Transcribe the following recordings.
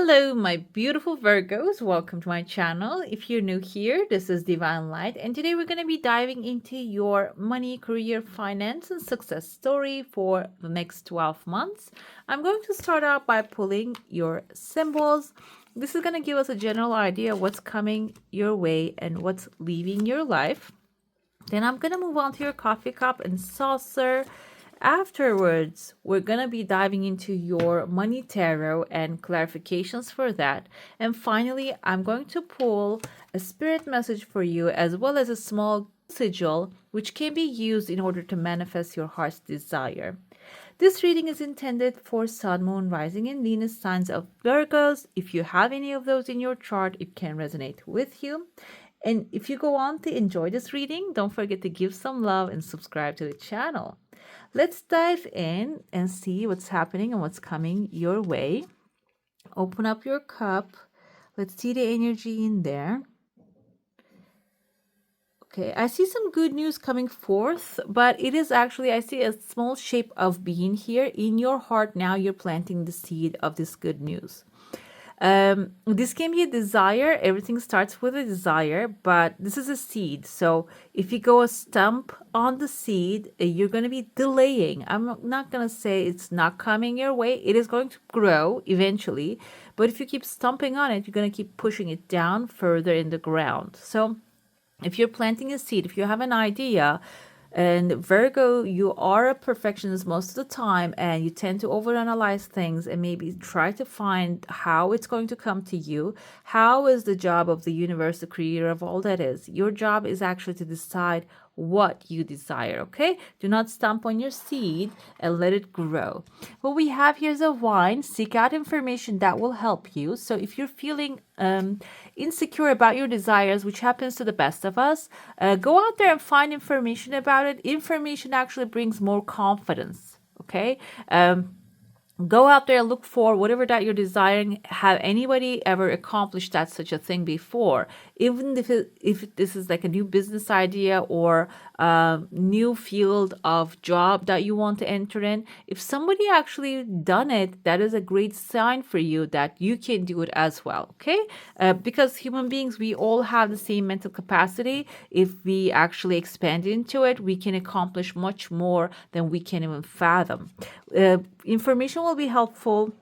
Hello, my beautiful Virgos. Welcome to my channel. If you're new here, this is Divine Light, and today we're going to be diving into your money, career, finance, and success story for the next 12 months. I'm going to start out by pulling your symbols. This is going to give us a general idea of what's coming your way and what's leaving your life. Then I'm going to move on to your coffee cup and saucer. Afterwards, we're going to be diving into your money tarot and clarifications for that. And finally, I'm going to pull a spirit message for you as well as a small sigil which can be used in order to manifest your heart's desire. This reading is intended for Sun, Moon, Rising, and Venus signs of Virgos. If you have any of those in your chart, it can resonate with you. And if you go on to enjoy this reading, don't forget to give some love and subscribe to the channel. Let's dive in and see what's happening and what's coming your way. Open up your cup. Let's see the energy in there. Okay, I see some good news coming forth, but it is actually, I see a small shape of being here in your heart. Now you're planting the seed of this good news. This can be a desire. Everything starts with a desire, but this is a seed. So if you go a stump on the seed, you're going to be delaying. I'm not going to say it's not coming your way. It is going to grow eventually. But if you keep stumping on it, you're going to keep pushing it down further in the ground. So if you're planting a seed, if you have an idea, and Virgo, you are a perfectionist most of the time, and you tend to overanalyze things and maybe try to find how it's going to come to you. How is the job of the universe, the creator of all that is? Your job is actually to decide what you desire, okay? Do not stomp on your seed and let it grow. What we have here is a vine. Seek out information that will help you. So if you're feeling insecure about your desires, which happens to the best of us, go out there and find information about it. Information actually brings more confidence, okay? Go out there and look for whatever that you're desiring. Have anybody ever accomplished that such a thing before? Even if this is like a new business idea or a new field of job that you want to enter in, if somebody actually done it, that is a great sign for you that you can do it as well, okay? Because human beings, we all have the same mental capacity. If we actually expand into it, we can accomplish much more than we can even fathom. Information will be helpful.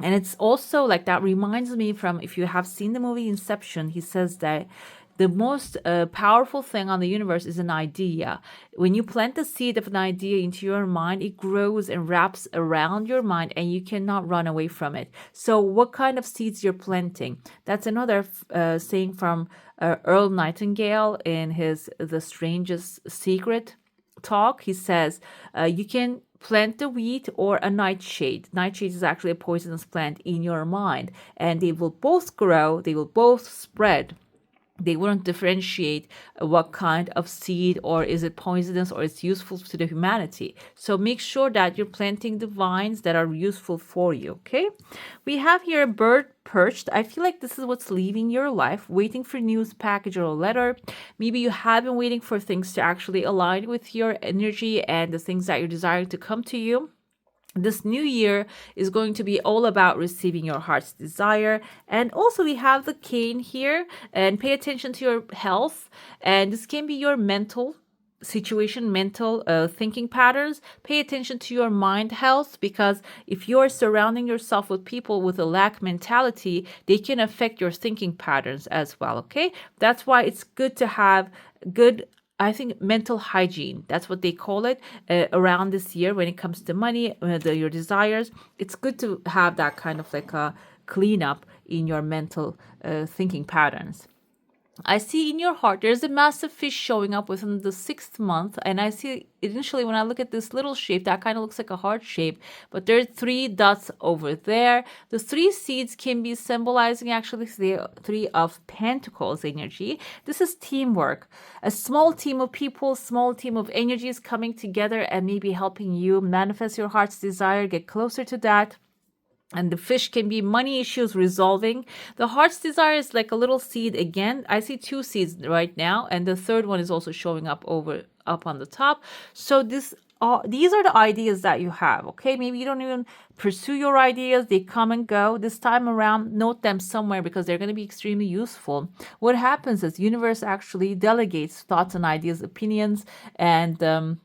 And it's also like that reminds me from, if you have seen the movie Inception, he says that the most powerful thing on the universe is an idea. When you plant the seed of an idea into your mind, it grows and wraps around your mind and you cannot run away from it. So what kind of seeds you're planting? That's another saying from Earl Nightingale in his The Strangest Secret talk. He says, you can plant the wheat or a nightshade. Nightshade is actually a poisonous plant in your mind, and they will both grow, they will both spread. They wouldn't differentiate what kind of seed, or is it poisonous or it's useful to the humanity. So make sure that you're planting the vines that are useful for you, okay? We have here a bird perched. I feel like this is what's leaving your life, waiting for news, package, or a letter. Maybe you have been waiting for things to actually align with your energy and the things that you're desiring to come to you. This new year is going to be all about receiving your heart's desire. And also we have the cane here, and pay attention to your health. And this can be your mental situation, mental thinking patterns. Pay attention to your mind health, because if you're surrounding yourself with people with a lack mentality, they can affect your thinking patterns as well, okay? That's why it's good to have good, I think, mental hygiene. That's what they call it around this year when it comes to money, your desires. It's good to have that kind of like a cleanup in your mental thinking patterns. I see in your heart there's a massive fish showing up within the 6th month, and I see initially when I look at this little shape that kind of looks like a heart shape, but there are 3 dots over there. The 3 seeds can be symbolizing actually the 3 of Pentacles energy. This is teamwork. A small team of people, small team of energies coming together and maybe helping you manifest your heart's desire, get closer to that. And the fish can be money issues resolving. The heart's desire is like a little seed again. I see 2 seeds right now, and the third one is also showing up on the top. So this these are the ideas that you have, okay? Maybe you don't even pursue your ideas. They come and go. This time around, note them somewhere because they're going to be extremely useful. What happens is universe actually delegates thoughts and ideas, opinions, and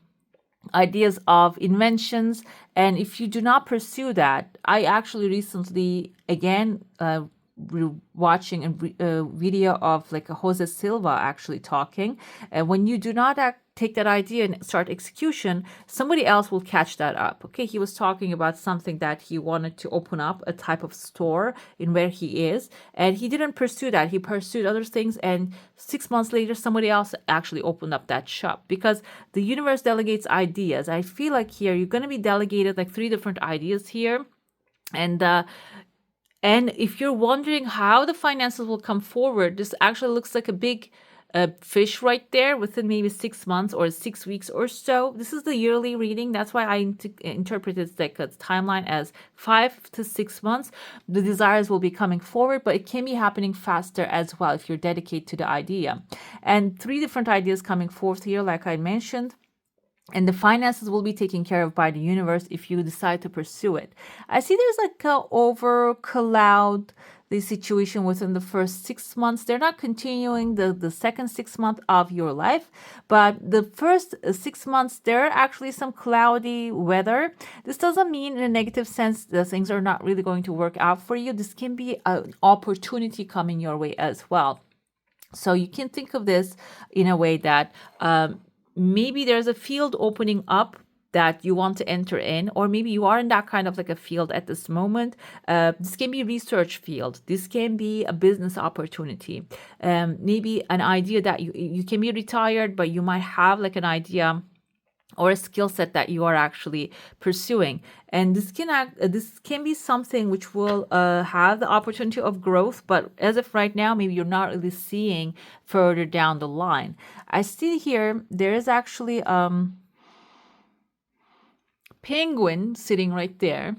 ideas of inventions. And if you do not pursue that, I actually recently again watching a video of like a Jose Silva actually talking, and when you do not take that idea and start execution, somebody else will catch that up. Okay, he was talking about something that he wanted to open up a type of store in where he is, and he didn't pursue that. He pursued other things, and 6 months later somebody else actually opened up that shop because the universe delegates ideas. I feel like here you're going to be delegated like 3 different ideas here. And if you're wondering how the finances will come forward, this actually looks like a big fish right there within maybe 6 months or 6 weeks or so. This is the yearly reading. That's why I interpreted like a timeline as 5 to 6 months. The desires will be coming forward, but it can be happening faster as well if you're dedicated to the idea. And 3 different ideas coming forth here, like I mentioned. And the finances will be taken care of by the universe if you decide to pursue it. I see there's like a over cloud the situation within the first 6 months. They're not continuing the second 6 month of your life, but the first 6 months, there are actually some cloudy weather. This doesn't mean in a negative sense that things are not really going to work out for you. This can be an opportunity coming your way as well. So you can think of this in a way that maybe there's a field opening up that you want to enter in, or maybe you are in that kind of like a field at this moment. This can be a research field. This can be a business opportunity. Maybe an idea that you can be retired, but you might have like an idea or a skill set that you are actually pursuing. And this can be something which will have the opportunity of growth, but as of right now, maybe you're not really seeing further down the line. I see here there is actually penguin sitting right there.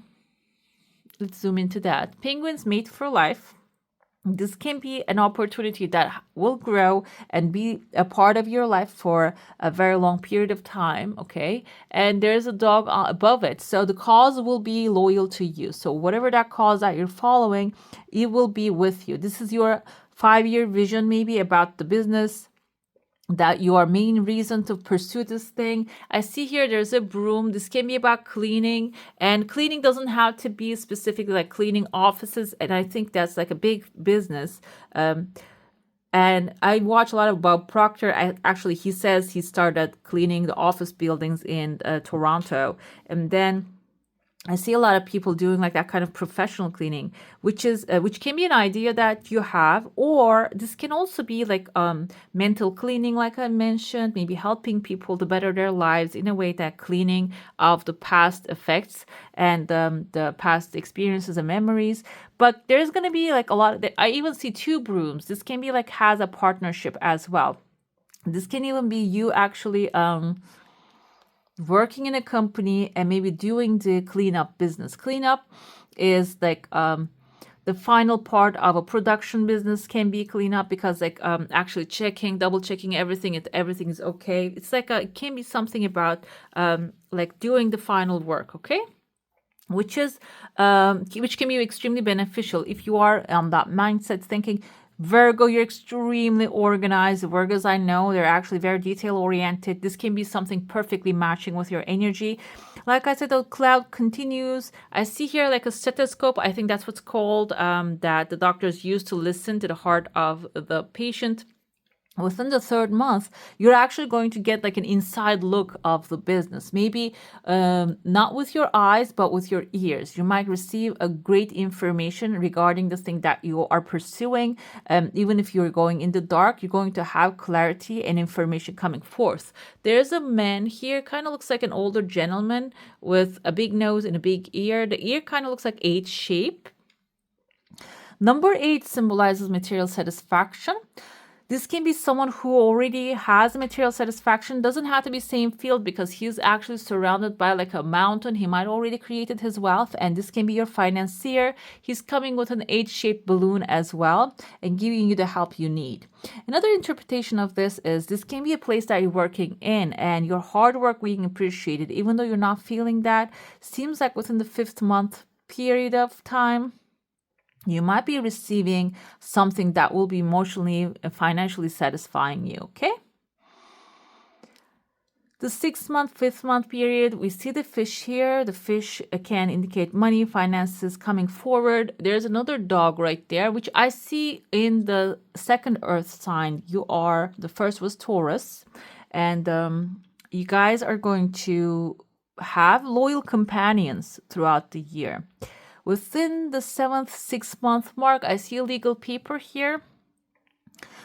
Let's zoom into that. Penguins mate for life. This can be an opportunity that will grow and be a part of your life for a very long period of time, okay? And there's a dog above it. So the cause will be loyal to you. So whatever that cause that you're following, it will be with you. This is your 5-year vision maybe about the business, that your main reason to pursue this thing. I see here there's a broom. This can be about cleaning, and cleaning doesn't have to be specifically like cleaning offices, and I think that's like a big business. And I watch a lot of Bob Proctor. Actually, he says he started cleaning the office buildings in Toronto, and then I see a lot of people doing like that kind of professional cleaning, which can be an idea that you have, or this can also be like mental cleaning, like I mentioned, maybe helping people to better their lives in a way that cleaning of the past effects and the past experiences and memories. But there's gonna be like a lot. I even see 2 brooms. This can be like has a partnership as well. This can even be you actually working in a company and maybe doing the cleanup business. Cleanup is like the final part of a production business can be cleanup because like actually double checking everything, if everything is okay. It's like it can be something about like doing the final work, okay? Which can be extremely beneficial if you are on that mindset thinking, Virgo, you're extremely organized. Virgos, I know, they're actually very detail oriented. This can be something perfectly matching with your energy. Like I said, the cloud continues. I see here like a stethoscope. I think that's what's called, that the doctors use to listen to the heart of the patient. Within the 3rd month, you're actually going to get like an inside look of the business. Maybe not with your eyes, but with your ears. You might receive a great information regarding the thing that you are pursuing. Even if you're going in the dark, you're going to have clarity and information coming forth. There's a man here, kind of looks like an older gentleman with a big nose and a big ear. The ear kind of looks like 8 shape. Number 8 symbolizes material satisfaction. This can be someone who already has material satisfaction. Doesn't have to be same field because he's actually surrounded by like a mountain. He might already created his wealth, and this can be your financier. He's coming with an H-shaped balloon as well and giving you the help you need. Another interpretation of this can be a place that you're working in and your hard work being appreciated, even though you're not feeling that. Seems like within the 5th month period of time, you might be receiving something that will be emotionally and financially satisfying you, okay? The 6th month, 5th month period, we see the fish here. The fish can indicate money, finances coming forward. There's another dog right there, which I see in the second earth sign. The first was Taurus. And you guys are going to have loyal companions throughout the year. Within the 7th, 6th month mark, I see a legal paper here,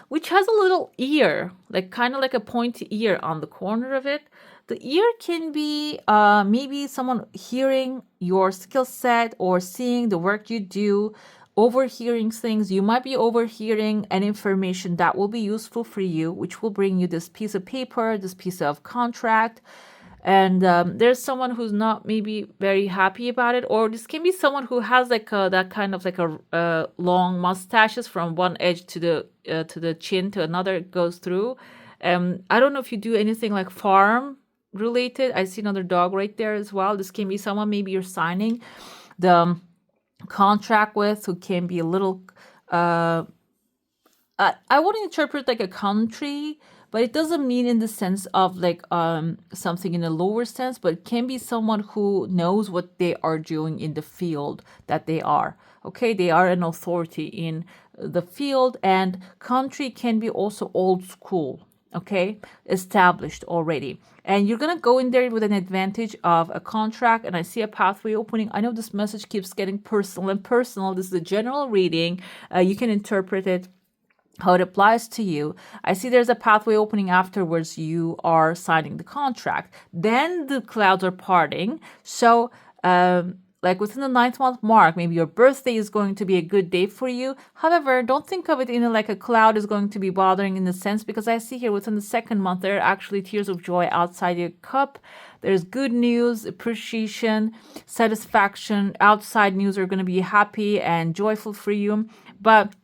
which has a little ear, like kind of like a pointy ear on the corner of it. The ear can be maybe someone hearing your skill set or seeing the work you do, overhearing things. You might be overhearing an information that will be useful for you, which will bring you this piece of paper, this piece of contract. And there's someone who's not maybe very happy about it, or this can be someone who has like that kind of like a long mustaches from one edge to the chin to another goes through. I don't know if you do anything like farm related. I see another dog right there as well. This can be someone maybe you're signing the contract with, who can be a little I wouldn't interpret like a country, but it doesn't mean in the sense of like something in a lower sense, but it can be someone who knows what they are doing in the field that they are. Okay, they are an authority in the field, and country can be also old school. Okay, established already. And you're going to go in there with an advantage of a contract, and I see a pathway opening. I know this message keeps getting personal and personal. This is a general reading. You can interpret it how it applies to you. I see there's a pathway opening afterwards. You are signing the contract. Then the clouds are parting. So, like within the 9th month mark, maybe your birthday is going to be a good day for you. However, don't think of it in like a cloud is going to be bothering in the sense, because I see here within the 2nd month, there are actually tears of joy outside your cup. There's good news, appreciation, satisfaction. Outside news are going to be happy and joyful for you. But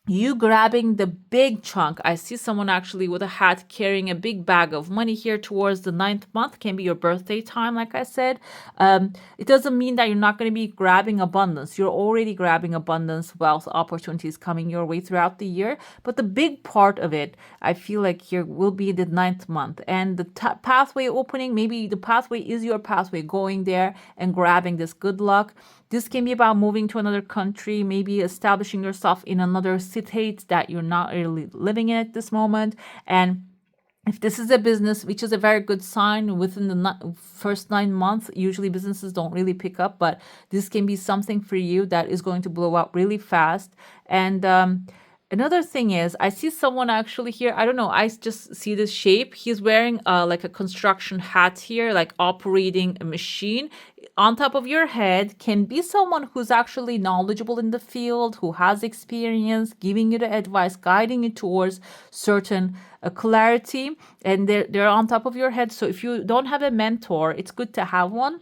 you grabbing the big chunk. I see someone actually with a hat carrying a big bag of money here towards the 9th month. Can be your birthday time, like I said. It doesn't mean that you're not going to be grabbing abundance. You're already grabbing abundance, wealth, opportunities coming your way throughout the year. But the big part of it, I feel like here will be the 9th month. And the pathway opening, maybe the pathway is your pathway, going there and grabbing this good luck. This can be about moving to another country, maybe establishing yourself in another state that you're not really living in at this moment. And if this is a business, which is a very good sign, within the first 9 months, usually businesses don't really pick up, but this can be something for you that is going to blow up really fast. And another thing is, I see someone actually here. I don't know. I just see this shape. He's wearing like a construction hat here, like operating a machine. On top of your head can be someone who's actually knowledgeable in the field, who has experience, giving you the advice, guiding you towards certain clarity. And they're on top of your head. So if you don't have a mentor, it's good to have one.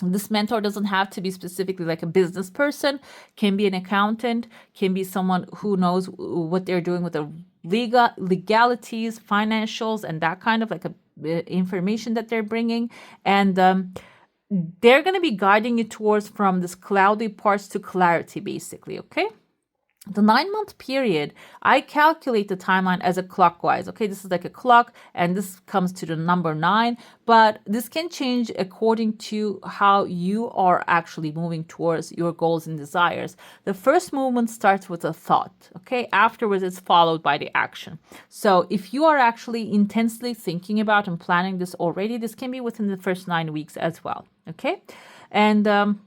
This mentor doesn't have to be specifically like a business person, can be an accountant, can be someone who knows what they're doing with the legalities, financials, and that kind of like information that they're bringing. And they're going to be guiding you towards from this cloudy parts to clarity, basically, okay? The 9-month period, I calculate the timeline as a clockwise. Okay, this is like a clock, and this comes to the number 9, but this can change according to how you are actually moving towards your goals and desires. The first movement starts with a thought. Okay, afterwards it's followed by the action. So if you are actually intensely thinking about and planning this already, this can be within the first 9 weeks as well. Okay, and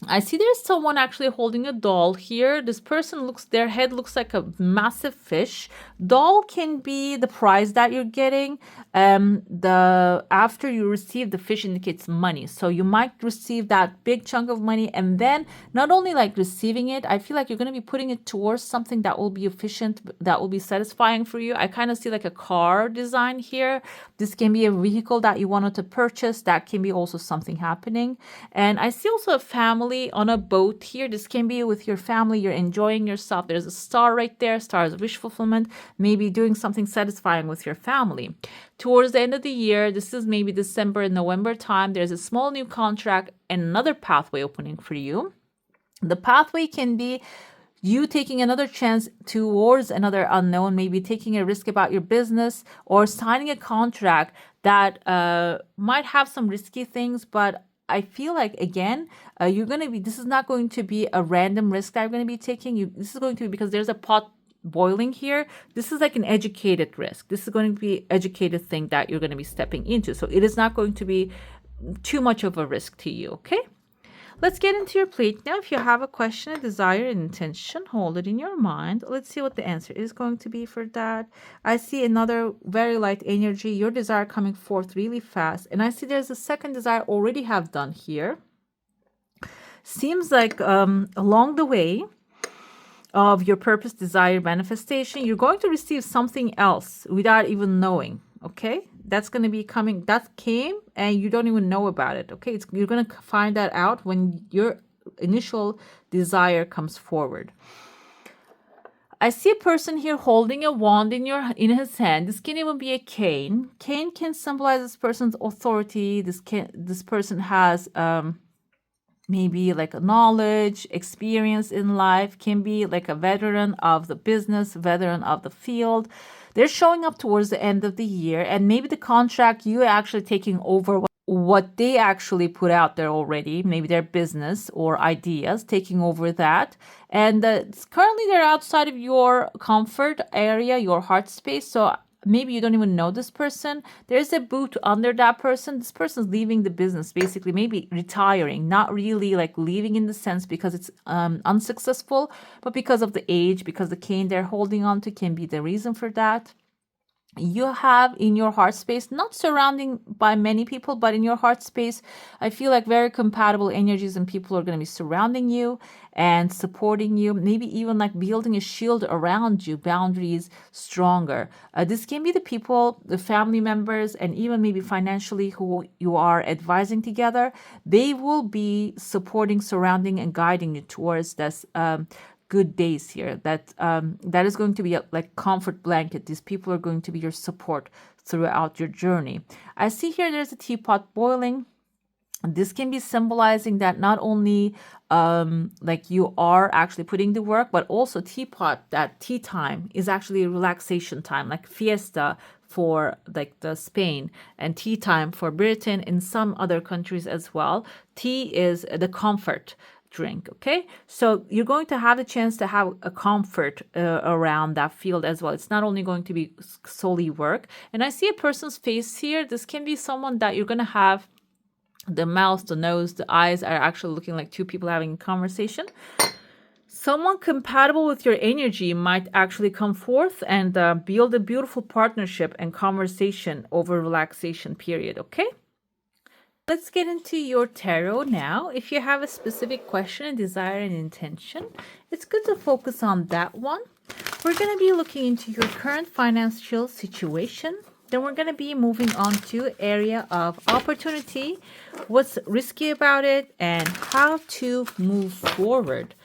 I see there's someone actually holding a doll here. This person their head looks like a massive fish. Doll can be the prize that you're getting. The after you receive the fish indicates money. So you might receive that big chunk of money, and then not only like receiving it, I feel like you're going to be putting it towards something that will be efficient, that will be satisfying for you. I kind of see like a car design here. This can be a vehicle that you wanted to purchase. That can be also something happening. And I see also a family on a boat here. This can be with your family. You're enjoying yourself. There's a star right there. Star is wish fulfillment. Maybe doing something satisfying with your family. Towards the end of the year, this is maybe December and November time, there's a small new contract and another pathway opening for you. The pathway can be you taking another chance towards another unknown, maybe taking a risk about your business or signing a contract that might have some risky things, but I feel like again, you're gonna be. This is not going to be a random risk that you're gonna be taking. This is going to be because there's a pot boiling here. This is like an educated risk. This is going to be educated thing that you're going to be stepping into. So it is not going to be too much of a risk to you. Okay. Let's get into your plate now. If you have a question, a desire, an intention, hold it in your mind. Let's see what the answer is going to be for that. I see another very light energy, your desire coming forth really fast. And I see there's a second desire already have done here. Seems like along the way of your purpose, desire, manifestation, you're going to receive something else without even knowing. Okay, that's going to be coming. That came and you don't even know about it. Okay, you're going to find that out when your initial desire comes forward. I see a person here holding a wand in his hand. This can even be a cane. Cane can symbolize this person's authority. This person has maybe like a knowledge, experience in life, can be like a veteran of the business, veteran of the field. They're showing up towards the end of the year, and maybe the contract, you are actually taking over what they actually put out there already, maybe their business or ideas, taking over that. And currently they're outside of your comfort area, your heart space. So maybe you don't even know this person. There's a boot under that person. This person's leaving the business, basically, maybe retiring, not really like leaving in the sense because it's unsuccessful, but because of the age, because the cane they're holding on to can be the reason for that. You have in your heart space, not surrounding by many people, but in your heart space, I feel like very compatible energies and people are going to be surrounding you and supporting you, maybe even like building a shield around you, boundaries stronger. This can be the people, the family members, and even maybe financially who you are advising together. They will be supporting, surrounding, and guiding you towards this good days here. That is going to be like comfort blanket. These people are going to be your support throughout your journey. I see here there's a teapot boiling. This can be symbolizing that not only like you are actually putting the work, but also teapot, that tea time is actually a relaxation time, like fiesta for like the Spain and tea time for Britain and some other countries as well. Tea is the comfort drink. Okay, so you're going to have the chance to have a comfort around that field as well. It's not only going to be solely work. And I see a person's face here. This can be someone that you're going to have the mouth, the nose, the eyes are actually looking like two people having a conversation. Someone compatible with your energy might actually come forth and build a beautiful partnership and conversation over relaxation period. Okay, let's get into your tarot now. If you have a specific question, a desire, and intention, it's good to focus on that one. We're going to be looking into your current financial situation. Then we're going to be moving on to area of opportunity, what's risky about it, and how to move forward.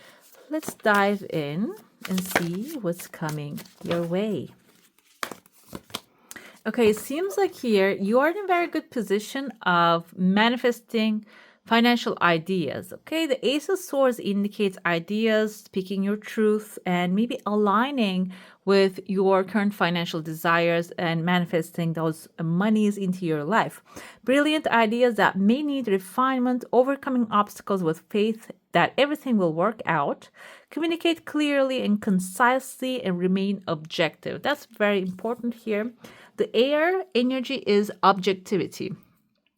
Let's dive in and see what's coming your way. Okay, it seems like here you are in a very good position of manifesting financial ideas. Okay, the Ace of Swords indicates ideas, speaking your truth, and maybe aligning with your current financial desires and manifesting those monies into your life. Brilliant ideas that may need refinement, overcoming obstacles with faith that everything will work out. Communicate clearly and concisely and remain objective. That's very important here. The air energy is objectivity.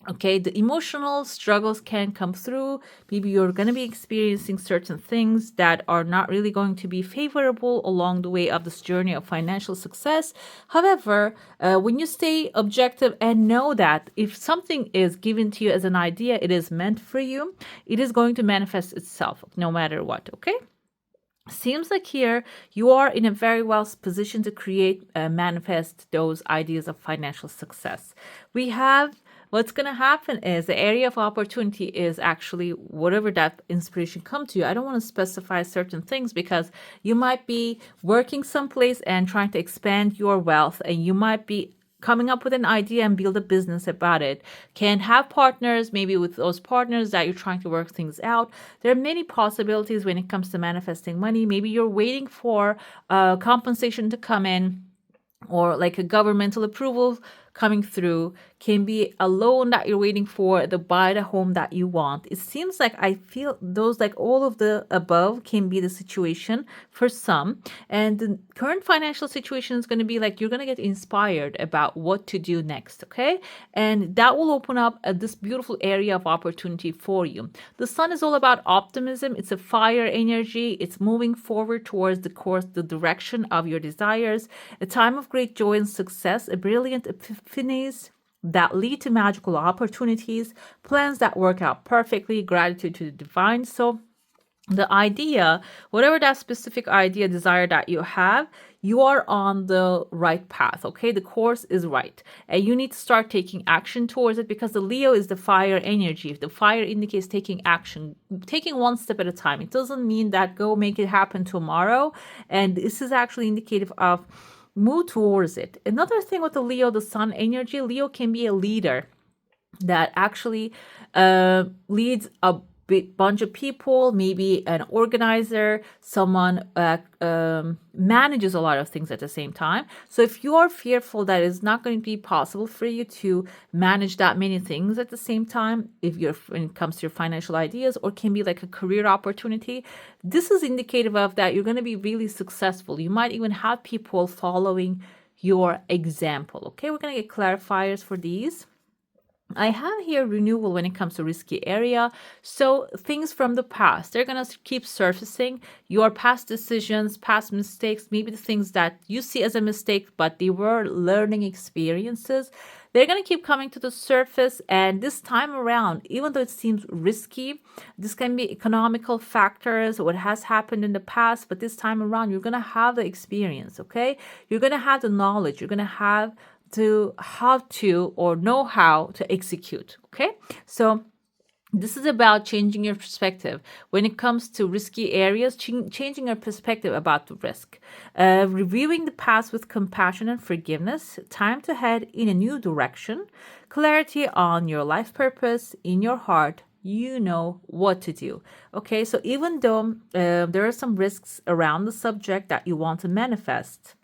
Okay, the emotional struggles can come through. Maybe you're going to be experiencing certain things that are not really going to be favorable along the way of this journey of financial success. However, when you stay objective and know that if something is given to you as an idea, it is meant for you, it is going to manifest itself no matter what. Okay. Seems like here you are in a very well position to create, manifest those ideas of financial success. We have what's going to happen is the area of opportunity is actually whatever that inspiration come to you. I don't want to specify certain things because you might be working someplace and trying to expand your wealth, and you might be coming up with an idea and build a business about it. Can have partners, maybe with those partners that you're trying to work things out. There are many possibilities when it comes to manifesting money. Maybe you're waiting for compensation to come in, or like a governmental approval coming through. Can be a loan that you're waiting for to buy the home that you want. It seems like I feel those, like all of the above can be the situation for some. And the current financial situation is going to be like you're going to get inspired about what to do next. Okay. And that will open up this beautiful area of opportunity for you. The sun is all about optimism. It's a fire energy. It's moving forward towards the course, the direction of your desires. A time of great joy and success, a brilliant epiphanies that lead to magical opportunities, plans that work out perfectly, gratitude to the divine. So the idea, whatever that specific idea, desire that you have, you are on the right path. Okay, the course is right, and you need to start taking action towards it, because the Leo is the fire energy. If the fire indicates taking action, taking one step at a time. It doesn't mean that go make it happen tomorrow. And this is actually indicative of move towards it. Another thing with the Leo, the sun energy, Leo can be a leader that actually leads a big bunch of people, maybe an organizer, someone manages a lot of things at the same time. So if you are fearful that it's not going to be possible for you to manage that many things at the same time, if you're when it comes to your financial ideas, or can be like a career opportunity, this is indicative of that you're going to be really successful. You might even have people following your example. Okay, we're going to get clarifiers for these. I have here renewal when it comes to risky area. So things from the past, they're going to keep surfacing. Your past decisions, past mistakes, maybe the things that you see as a mistake, but they were learning experiences. They're going to keep coming to the surface. And this time around, even though it seems risky, this can be economical factors, what has happened in the past. But this time around, you're going to have the experience, okay? You're going to have the knowledge. You're going to have to how to or know how to execute. Okay, so this is about changing your perspective when it comes to risky areas, changing your perspective about the risk, reviewing the past with compassion and forgiveness, time to head in a new direction, clarity on your life purpose in your heart. You know what to do. Okay, so even though there are some risks around the subject that you want to manifest,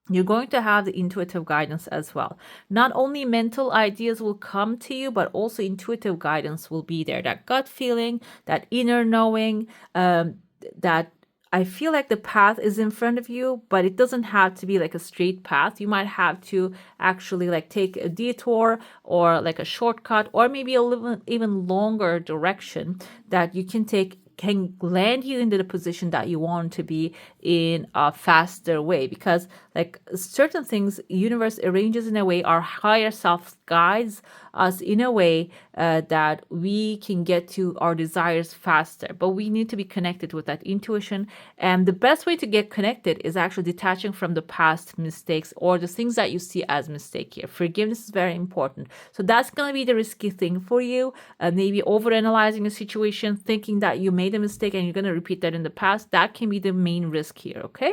you're going to have the intuitive guidance as well. Not only mental ideas will come to you, but also intuitive guidance will be there. That gut feeling, that inner knowing, that I feel like the path is in front of you, but it doesn't have to be like a straight path. You might have to actually like take a detour or like a shortcut, or maybe a little even longer direction that you can take, can land you into the position that you want to be in a faster way. Because like certain things universe arranges in a way, our higher self guides us in a way that we can get to our desires faster, but we need to be connected with that intuition. And the best way to get connected is actually detaching from the past mistakes or the things that you see as mistake here. Forgiveness is very important. So that's going to be the risky thing for you. Maybe overanalyzing a situation, thinking that you made a mistake and you're going to repeat that in the past. That can be the main risk here. Okay.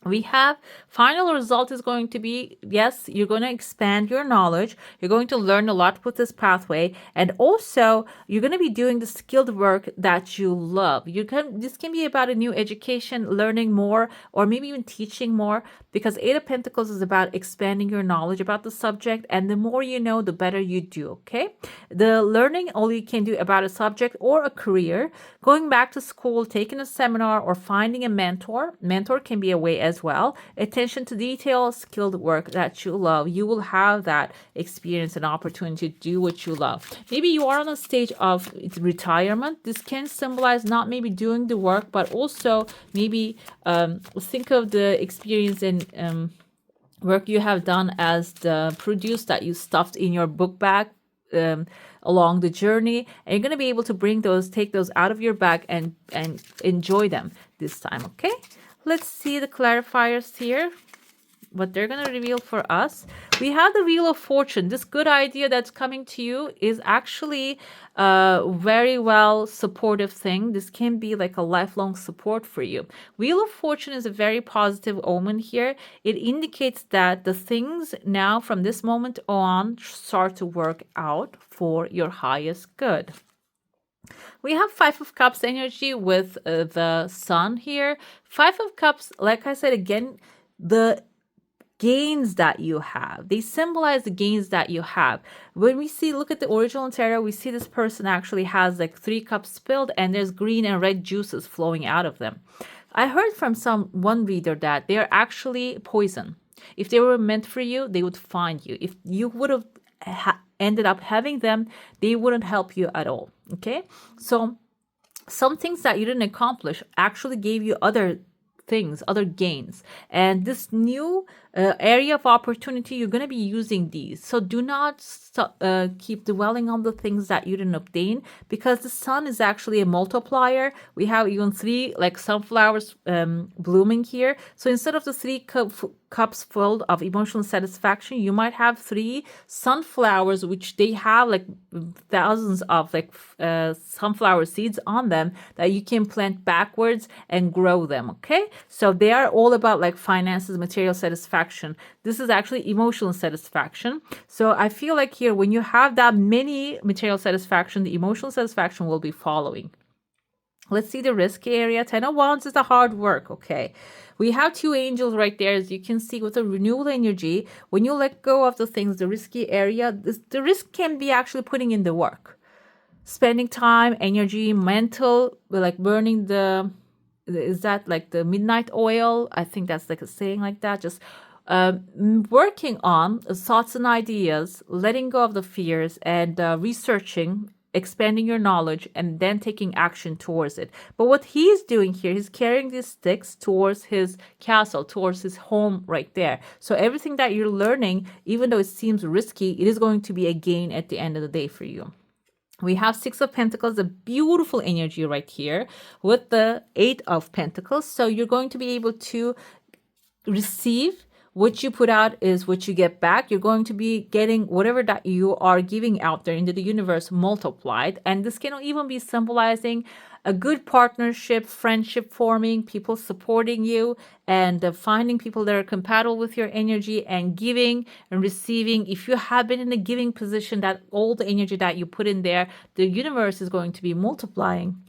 We have final result is going to be, yes, you're going to expand your knowledge. You're going to learn a lot with this pathway. And also you're going to be doing the skilled work that you love. This can be about a new education, learning more, or maybe even teaching more, because Eight of Pentacles is about expanding your knowledge about the subject. And the more you know, the better you do. Okay. The learning all you can do about a subject or a career, going back to school, taking a seminar, or finding a mentor. Mentor can be a way as well. Attention to detail, skilled work that you love. You will have that experience and opportunity to do what you love. Maybe you are on a stage of retirement. This can symbolize not maybe doing the work, but also maybe think of the experience and work you have done as the produce that you stuffed in your book bag along the journey, and you're going to be able to take those out of your bag and enjoy them this time. Okay, let's see the clarifiers here, what they're going to reveal for us. We have the Wheel of Fortune. This good idea that's coming to you is actually a very well supportive thing. This can be like a lifelong support for you. Wheel of Fortune is a very positive omen here. It indicates that the things now from this moment on start to work out for your highest good. We have Five of Cups energy with the Sun here. Five of Cups, like I said again, the gains that you have. They symbolize the gains that you have. When we look at the original tarot, we see this person actually has like 3 cups spilled and there's green and red juices flowing out of them. I heard from one reader that they're actually poison. If they were meant for you, they would find you. If you would have ended up having them, they wouldn't help you at all. Okay? So some things that you didn't accomplish actually gave you other things, other gains. And this new area of opportunity, you're going to be using these. So do not keep dwelling on the things that you didn't obtain, because the Sun is actually a multiplier. We have even 3 like sunflowers blooming here. So instead of the 3 cups filled of emotional satisfaction, you might have 3 sunflowers, which they have like thousands of like sunflower seeds on them that you can plant backwards and grow them. Okay, so they are all about like finances, material satisfaction. This is actually emotional satisfaction. So I feel like here, when you have that many material satisfaction, the emotional satisfaction will be following. Let's see the risky area. 10 of Wands is the hard work. Okay. We have 2 angels right there, as you can see, with the renewal energy. When you let go of the things, the risky area, the risk can be actually putting in the work. Spending time, energy, mental, like burning is that like the midnight oil? I think that's like a saying like that. Just working on thoughts and ideas, letting go of the fears, and researching, expanding your knowledge, and then taking action towards it. But what he's doing here, he's carrying these sticks towards his castle, towards his home right there. So everything that you're learning, even though it seems risky, it is going to be a gain at the end of the day for you. We have 6 of Pentacles, a beautiful energy right here with the 8 of Pentacles. So you're going to be able to receive. What you put out is what you get back. You're going to be getting whatever that you are giving out there into the universe multiplied. And this can even be symbolizing a good partnership, friendship forming, people supporting you, and finding people that are compatible with your energy, and giving and receiving. If you have been in a giving position, that all the energy that you put in there, the universe is going to be multiplying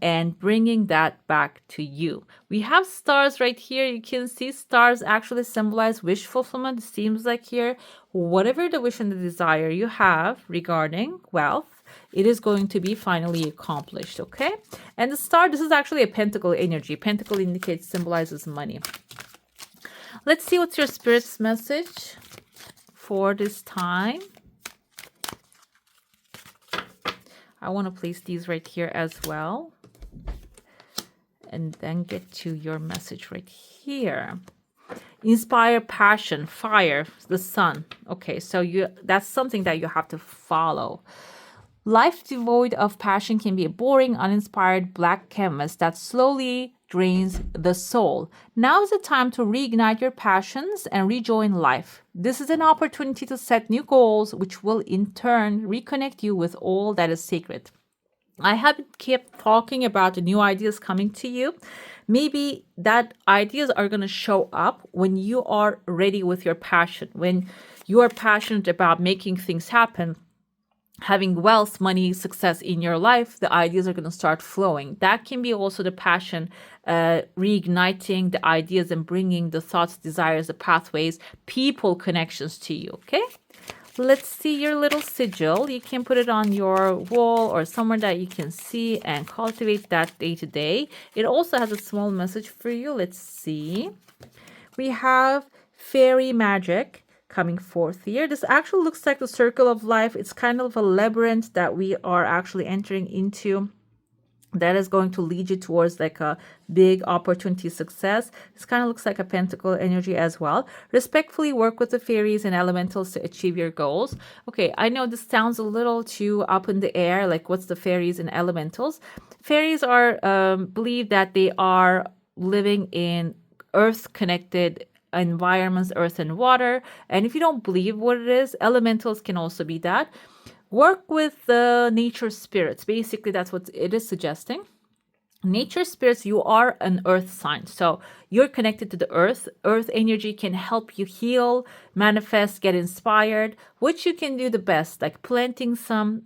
and bringing that back to you. We have stars right here. You can see stars actually symbolize wish fulfillment. It seems like here, whatever the wish and the desire you have regarding wealth, it is going to be finally accomplished. Okay, and the star, this is actually a pentacle energy. Pentacle symbolizes money. Let's see what's your spirit's message for this time. I want to place these right here as well, and then get to your message right here. Inspire passion, fire, the sun. Okay, so that's something that you have to follow. Life devoid of passion can be a boring, uninspired black canvas that slowly drains the soul. Now is the time to reignite your passions and rejoin life. This is an opportunity to set new goals, which will in turn reconnect you with all that is sacred. I have kept talking about the new ideas coming to you. Maybe that ideas are going to show up when you are ready with your passion, when you are passionate about making things happen, having wealth, money, success in your life. The ideas are going to start flowing. That can be also the passion, reigniting the ideas and bringing the thoughts, desires, the pathways, people connections to you. Okay, Let's see your little sigil. You can put it on your wall or somewhere that you can see and cultivate that day to day. It also has a small message for you. Let's see. We have fairy magic coming forth here. This actually looks like the circle of life. It's kind of a labyrinth that we are actually entering into that is going to lead you towards like a big opportunity success. This kind of looks like a pentacle energy as well. Respectfully work with the fairies and elementals to achieve your goals. Okay, I know this sounds a little too up in the air, like what's the fairies and elementals? Fairies are believe that they are living in earth connected environments, earth and water. And if you don't believe what it is, elementals can also be that. Work with the nature spirits. Basically, that's what it is suggesting. Nature spirits, you are an earth sign. So you're connected to the earth. Earth energy can help you heal, manifest, get inspired, which you can do the best, like planting some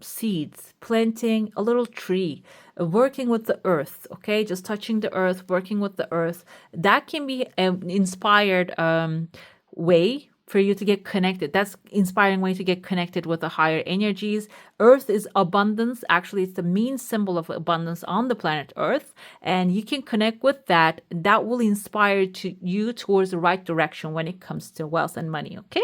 seeds, planting a little tree, working with the earth, okay? Just touching the earth, working with the earth. That can be an inspired way for you to get connected. That's inspiring way to get connected with the higher energies. Earth is abundance. Actually, it's the main symbol of abundance on the planet Earth. And you can connect with that. That will inspire you towards the right direction when it comes to wealth and money, okay?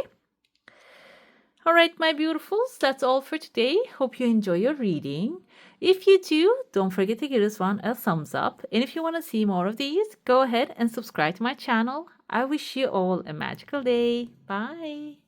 All right, my beautifuls, that's all for today. Hope you enjoy your reading. If you do, don't forget to give this one a thumbs up. And if you want to see more of these, go ahead and subscribe to my channel. I wish you all a magical day. Bye.